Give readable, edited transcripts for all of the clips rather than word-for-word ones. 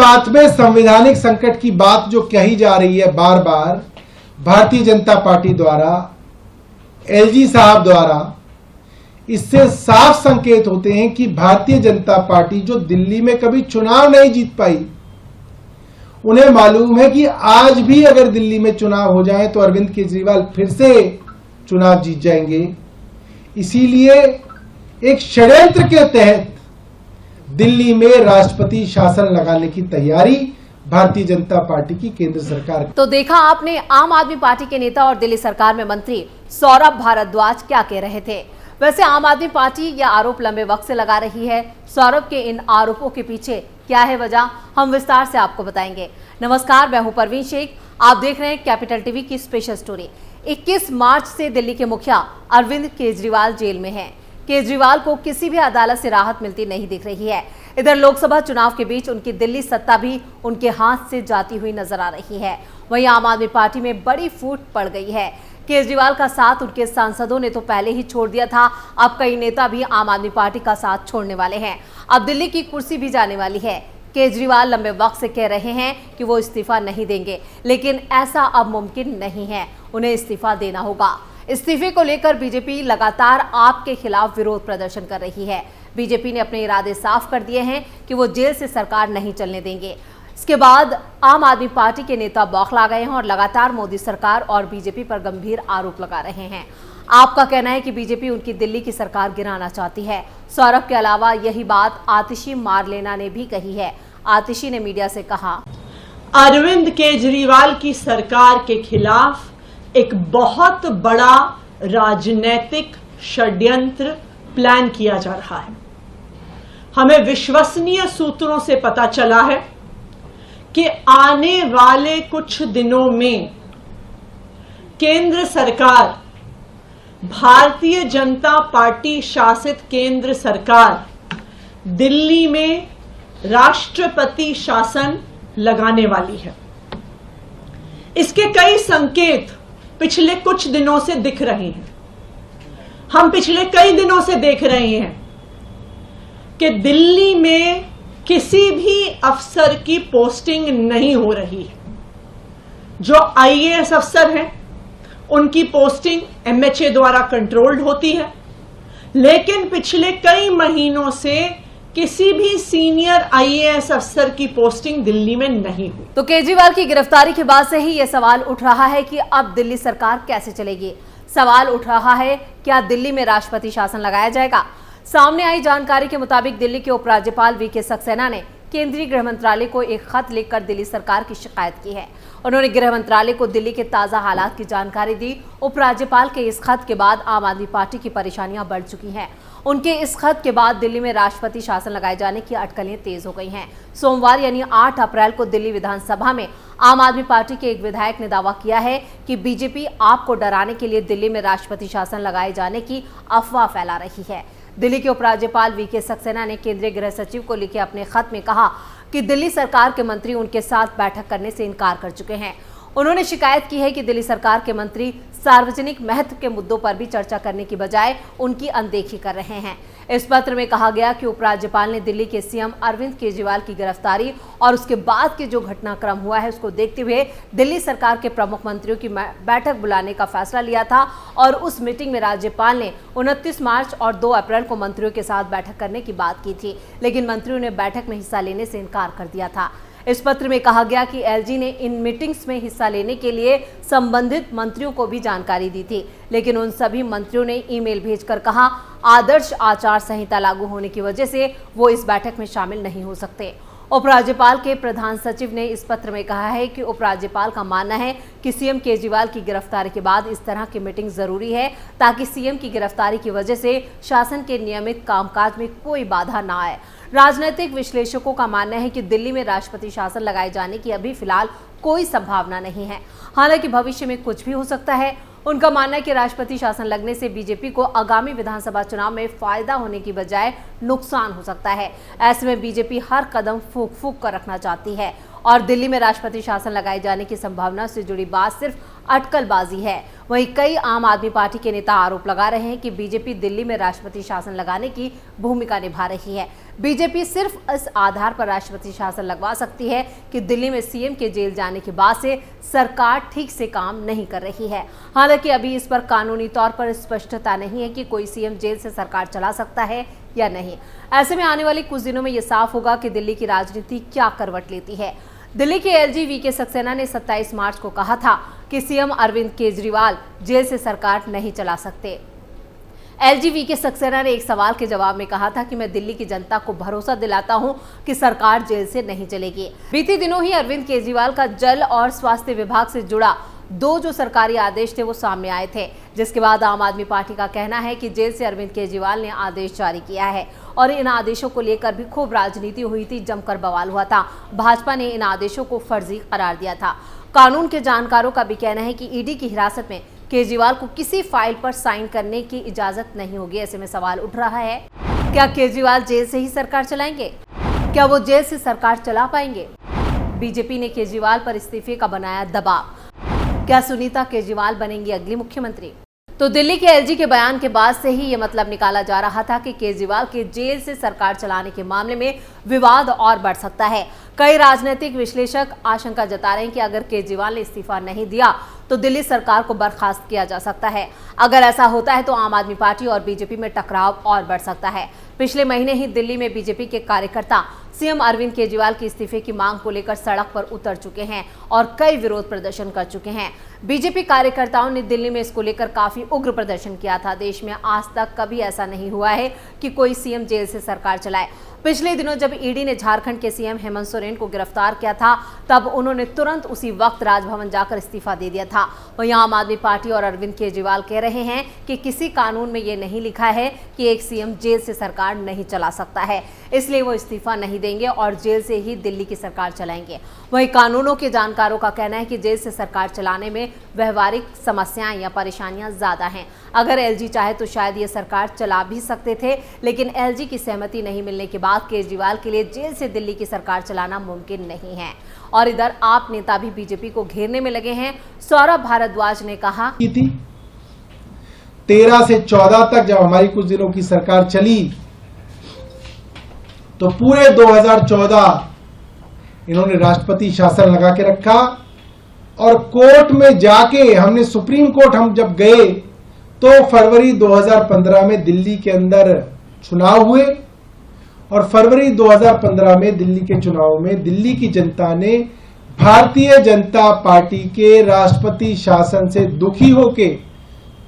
बात में संवैधानिक संकट की बात जो कही जा रही है बार बार भारतीय जनता पार्टी द्वारा, एलजी साहब द्वारा, इससे साफ संकेत होते हैं कि भारतीय जनता पार्टी जो दिल्ली में कभी चुनाव नहीं जीत पाई, उन्हें मालूम है कि आज भी अगर दिल्ली में चुनाव हो जाए तो अरविंद केजरीवाल फिर से चुनाव जीत जाएंगे। इसीलिए एक षड्यंत्र के तहत दिल्ली में राष्ट्रपति शासन लगाने की तैयारी भारतीय जनता पार्टी की केंद्र सरकार। तो देखा आपने आम आदमी पार्टी के नेता और दिल्ली सरकार में मंत्री सौरभ भारद्वाज क्या कह रहे थे। वैसे आम आदमी पार्टी यह आरोप लंबे वक्त से लगा रही है। सौरभ के इन आरोपों के पीछे क्या है वजह, हम विस्तार से आपको बताएंगे। नमस्कार, मैं हूं परवीन शेख, आप देख रहे हैं कैपिटल टीवी की स्पेशल स्टोरी। 21 मार्च से दिल्ली के मुखिया अरविंद केजरीवाल जेल में हैं। केजरीवाल को किसी भी अदालत से राहत मिलती नहीं दिख रही है। इधर लोकसभा चुनाव के बीच उनकी दिल्ली सत्ता भी उनके हाथ से जाती हुई नजर आ रही है। वहीं आम आदमी पार्टी में बड़ी फूट पड़ गई है। केजरीवाल का साथ उनके सांसदों ने तो पहले ही छोड़ दिया था, अब कई नेता भी आम आदमी पार्टी का साथ छोड़ने वाले हैं। अब दिल्ली की कुर्सी भी जाने वाली है। केजरीवाल लंबे वक्त से कह रहे हैं कि वो इस्तीफा नहीं देंगे, लेकिन ऐसा अब मुमकिन नहीं है। उन्हें इस्तीफा देना होगा। इस्तीफे को लेकर बीजेपी लगातार आपके खिलाफ विरोध प्रदर्शन कर रही है। बीजेपी ने अपने इरादे साफ कर दिए हैं कि वो जेल से सरकार नहीं चलने देंगे। इसके बाद आम आदमी पार्टी के नेता बौखला गए हैं और लगातार मोदी सरकार और बीजेपी पर गंभीर आरोप लगा रहे हैं। आपका कहना है कि बीजेपी उनकी दिल्ली की सरकार गिराना चाहती है। सौरभ के अलावा यही बात आतिशी मारलेना ने भी कही है। आतिशी ने मीडिया से कहा, अरविंद केजरीवाल की सरकार के खिलाफ एक बहुत बड़ा राजनीतिक षड्यंत्र प्लान किया जा रहा है। हमें विश्वसनीय सूत्रों से पता चला है कि आने वाले कुछ दिनों में केंद्र सरकार, भारतीय जनता पार्टी शासित केंद्र सरकार दिल्ली में राष्ट्रपति शासन लगाने वाली है। इसके कई संकेत पिछले कुछ दिनों से दिख रहे हैं। हम पिछले कई दिनों से देख रहे हैं कि दिल्ली में किसी भी अफसर की पोस्टिंग नहीं हो रही है। जो आईएएस अफसर हैं उनकी पोस्टिंग एमएचए द्वारा कंट्रोल्ड होती है, लेकिन पिछले कई महीनों से किसी भी सीनियर आईएएस अफसर की पोस्टिंग दिल्ली में नहीं हुई। तो केजरीवाल की गिरफ्तारी के बाद से ही यह सवाल उठ रहा है कि अब दिल्ली सरकार कैसे चलेगी। सवाल उठ रहा है, क्या दिल्ली में राष्ट्रपति शासन लगाया जाएगा। सामने आई जानकारी के मुताबिक दिल्ली के उपराज्यपाल वीके सक्सेना ने केंद्रीय गृह मंत्रालय को एक खत लिखकर दिल्ली सरकार की शिकायत की है। उन्होंने गृह मंत्रालय को दिल्ली के ताजा हालात की जानकारी दी। उपराज्यपाल के इस खत के बाद आम आदमी पार्टी की परेशानियां बढ़ चुकी हैं। उनके इस खत के बाद दिल्ली में राष्ट्रपति शासन लगाए जाने की अटकलें तेज हो गई हैं। सोमवार यानी 8 अप्रैल को दिल्ली विधानसभा में आम आदमी पार्टी के एक विधायक ने दावा किया है कि बीजेपी आपको डराने के लिए दिल्ली में राष्ट्रपति शासन लगाए जाने की अफवाह फैला रही है। दिल्ली के उपराज्यपाल वीके सक्सेना ने केंद्रीय गृह सचिव को लिखे अपने खत में कहा कि दिल्ली सरकार के मंत्री उनके साथ बैठक करने से इनकार कर चुके हैं। उन्होंने शिकायत की है कि दिल्ली सरकार के मंत्री सार्वजनिक महत्व के मुद्दों पर भी चर्चा करने की बजाय उनकी अनदेखी कर रहे हैं। इस पत्र में कहा गया कि उपराज्यपाल ने दिल्ली के सीएम अरविंद केजरीवाल की गिरफ्तारी और उसके बाद के जो घटनाक्रम हुआ है उसको देखते हुए दिल्ली सरकार के प्रमुख मंत्रियों की बैठक बुलाने का फैसला लिया था और उस मीटिंग में राज्यपाल ने 29 मार्च और 2 अप्रैल को मंत्रियों के साथ बैठक करने की बात की थी, लेकिन मंत्रियों ने बैठक में हिस्सा लेने से इनकार कर दिया था। इस पत्र में कहा गया कि एलजी ने इन मीटिंग्स में हिस्सा लेने के लिए संबंधित मंत्रियों को भी जानकारी दी थी, लेकिन उन सभी मंत्रियों ने ईमेल भेजकर कहा आदर्श आचार संहिता लागू होने की वजह से वो इस बैठक में शामिल नहीं हो सकते। उपराज्यपाल के प्रधान सचिव ने इस पत्र में कहा है कि उपराज्यपाल का मानना है कि सीएम केजरीवाल की गिरफ्तारी के बाद इस तरह की मीटिंग जरूरी है ताकि सीएम की गिरफ्तारी की वजह से शासन के नियमित कामकाज में कोई बाधा ना आए। राजनीतिक विश्लेषकों का मानना है कि दिल्ली में राष्ट्रपति शासन लगाए जाने की अभी फिलहाल कोई संभावना नहीं है, हालांकि भविष्य में कुछ भी हो सकता है। उनका मानना है कि राष्ट्रपति शासन लगने से बीजेपी को आगामी विधानसभा चुनाव में फायदा होने की बजाय नुकसान हो सकता है। ऐसे में बीजेपी हर कदम फूंक कर रखना चाहती है और दिल्ली में राष्ट्रपति शासन लगाए जाने की संभावना से जुड़ी बात सिर्फ अटकलबाजी है। वहीं कई आम आदमी पार्टी के नेता आरोप लगा रहे हैं कि बीजेपी दिल्ली में राष्ट्रपति शासन लगाने की भूमिका निभा रही है। बीजेपी सिर्फ इस आधार पर राष्ट्रपति शासन लगवा सकती है कि दिल्ली में सीएम के जेल जाने के बाद से सरकार ठीक से काम नहीं कर रही है। हालांकि अभी इस पर कानूनी तौर पर स्पष्टता नहीं है कि कोई सीएम जेल से सरकार चला सकता है या नहीं। ऐसे में आने वाले कुछ दिनों में यह साफ होगा कि दिल्ली की राजनीति क्या करवट लेती है। दिल्ली के एलजी वीके सक्सेना ने 27 मार्च को कहा था कि सीएम अरविंद केजरीवाल जेल से सरकार नहीं चला सकते। एलजी वीके सक्सेना ने एक सवाल के जवाब में कहा था कि मैं दिल्ली की जनता को भरोसा दिलाता हूं कि सरकार जेल से नहीं चलेगी। बीते दिनों ही अरविंद केजरीवाल का जल और स्वास्थ्य विभाग से जुड़ा 2 जो सरकारी आदेश थे वो सामने आए थे, जिसके बाद आम आदमी पार्टी का कहना है कि जेल से अरविंद केजरीवाल ने आदेश जारी किया है और इन आदेशों को लेकर भी खूब राजनीति हुई थी, जमकर बवाल हुआ था। भाजपा ने इन आदेशों को फर्जी करार दिया था। कानून के जानकारों का भी कहना है कि ईडी की हिरासत में केजरीवाल को किसी फाइल पर साइन करने की इजाजत नहीं होगी। ऐसे में सवाल उठ रहा है, क्या केजरीवाल जेल से ही सरकार चलाएंगे? क्या वो जेल से सरकार चला पाएंगे? बीजेपी ने केजरीवाल पर इस्तीफे का बनाया दबाव। क्या सुनीता केजरीवाल बनेंगी अगली मुख्यमंत्री? तो दिल्ली के एलजी के बयान के बाद से ही ये मतलब निकाला जा रहा था कि केजरीवाल के जेल से सरकार चलाने के मामले में विवाद और बढ़ सकता है। कई राजनीतिक विश्लेषक आशंका जता रहे हैं कि अगर केजरीवाल ने इस्तीफा नहीं दिया तो दिल्ली सरकार को बर्खास्त किया जा सकता है। अगर ऐसा होता है तो आम आदमी पार्टी और बीजेपी में टकराव और बढ़ सकता है। पिछले महीने ही दिल्ली में बीजेपी के कार्यकर्ता सीएम अरविंद केजरीवाल के इस्तीफे की मांग को लेकर सड़क पर उतर चुके हैं और कई विरोध प्रदर्शन कर चुके हैं। बीजेपी कार्यकर्ताओं ने दिल्ली में इसको लेकर काफी उग्र प्रदर्शन किया था। देश में आज तक कभी ऐसा नहीं हुआ है कि कोई सीएम जेल से सरकार चलाए। पिछले दिनों जब ईडी ने झारखंड के सीएम हेमंत सोरेन को गिरफ्तार किया था, तब उन्होंने तुरंत उसी वक्त राजभवन जाकर इस्तीफा दे दिया था। वहीं आम आदमी पार्टी और अरविंद केजरीवाल कह रहे हैं कि किसी कानून में ये नहीं लिखा है कि एक सीएम जेल से सरकार नहीं चला सकता है, इसलिए वो इस्तीफा नहीं देंगे और जेल से ही दिल्ली की सरकार चलाएंगे। वहीं कानूनों के जानकारों का कहना है कि जेल से सरकार चलाने में व्यवहारिक समस्याएं या परेशानियां ज्यादा हैं। अगर एलजी चाहे तो शायद ये सरकार चला भी सकते थे, लेकिन एलजी की सहमति नहीं मिलने के बाद केजरीवाल के लिए जेल से दिल्ली की सरकार चलाना मुमकिन नहीं है। और इधर आप नेता भी बीजेपी को घेरने में लगे हैं। सौरभ भारद्वाज ने कहा की थी 13 से 14 तक जब हमारी कुछ दिनों की सरकार चली तो पूरे 2014 इन्होंने राष्ट्रपति शासन लगा के रखा और कोर्ट में जाके हमने सुप्रीम कोर्ट हम जब गए तो फरवरी 2015 में दिल्ली के अंदर चुनाव हुए और फरवरी 2015 में दिल्ली के चुनाव में दिल्ली की जनता ने भारतीय जनता पार्टी के राष्ट्रपति शासन से दुखी होके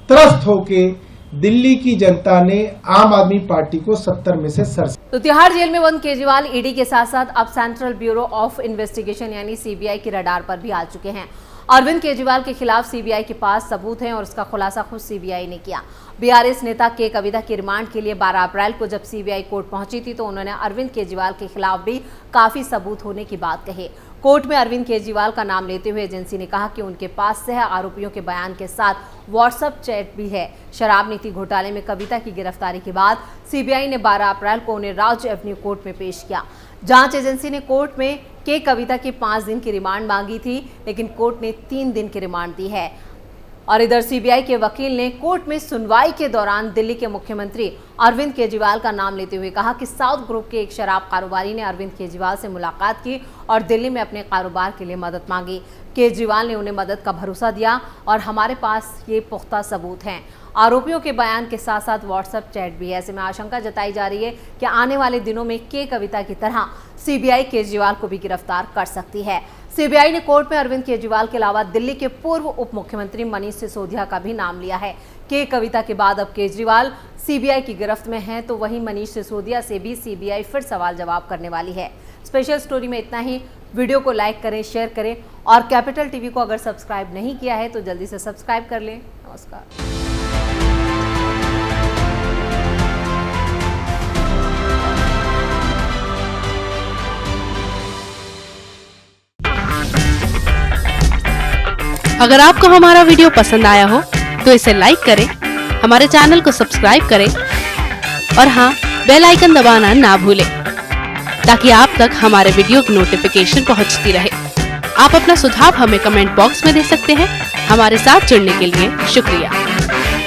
त्रस्त होके दिल्ली की जनता ने आम आदमी पार्टी को 70 में से तो तिहाड़ जेल में बंद केजरीवाल ईडी के साथ साथ अब सेंट्रल ब्यूरो ऑफ इन्वेस्टिगेशन यानी सीबीआई की रडार पर भी आ चुके हैं। अरविंद केजरीवाल के खिलाफ सीबीआई के पास सबूत हैं और उसका खुलासा खुद सीबीआई ने किया। बीआरएस नेता के कविता की रिमांड के लिए 12 अप्रैल को जब सीबीआई कोर्ट पहुंची थी तो उन्होंने अरविंद केजरीवाल के खिलाफ भी काफी सबूत होने की बात कही। कोर्ट में अरविंद केजरीवाल का नाम लेते हुए एजेंसी ने कहा कि उनके पास सह आरोपियों के बयान के साथ व्हाट्सएप चैट भी है। शराब नीति घोटाले में कविता की गिरफ्तारी के बाद सीबीआई ने 12 अप्रैल को उन्हें राज एवेन्यू कोर्ट में पेश किया। जांच एजेंसी ने कोर्ट में के कविता की 5 दिन की रिमांड मांगी थी, लेकिन कोर्ट ने 3 दिन की रिमांड दी है। और इधर सीबीआई के वकील ने कोर्ट में सुनवाई के दौरान दिल्ली के मुख्यमंत्री अरविंद केजरीवाल का नाम लेते हुए कहा कि साउथ ग्रुप के एक शराब कारोबारी ने अरविंद केजरीवाल से मुलाकात की और दिल्ली में अपने कारोबार के लिए मदद मांगी। केजरीवाल ने उन्हें मदद का भरोसा दिया और हमारे पास ये पुख्ता सबूत हैं। आरोपियों के बयान के साथ साथ व्हाट्सएप चैट भी है। ऐसे में आशंका जताई जा रही है कि आने वाले दिनों में के कविता की तरह सीबीआई केजरीवाल को भी गिरफ्तार कर सकती है। सीबीआई ने कोर्ट में अरविंद केजरीवाल के अलावा दिल्ली के पूर्व उप मुख्यमंत्री मनीष सिसोदिया का भी नाम लिया है। के कविता के बाद अब केजरीवाल सीबीआई की गिरफ्त में हैं, तो वहीं मनीष सिसोदिया से भी सीबीआई फिर सवाल जवाब करने वाली है। स्पेशल स्टोरी में इतना ही। वीडियो को लाइक करें, शेयर करें और कैपिटल टीवी को अगर सब्सक्राइब नहीं किया है तो जल्दी से सब्सक्राइब कर लें। नमस्कार। अगर आपको हमारा वीडियो पसंद आया हो तो इसे लाइक करें, हमारे चैनल को सब्सक्राइब करें और हाँ, बेल आइकन दबाना ना भूलें ताकि आप तक हमारे वीडियो की नोटिफिकेशन पहुंचती रहे। आप अपना सुझाव हमें कमेंट बॉक्स में दे सकते हैं। हमारे साथ जुड़ने के लिए शुक्रिया।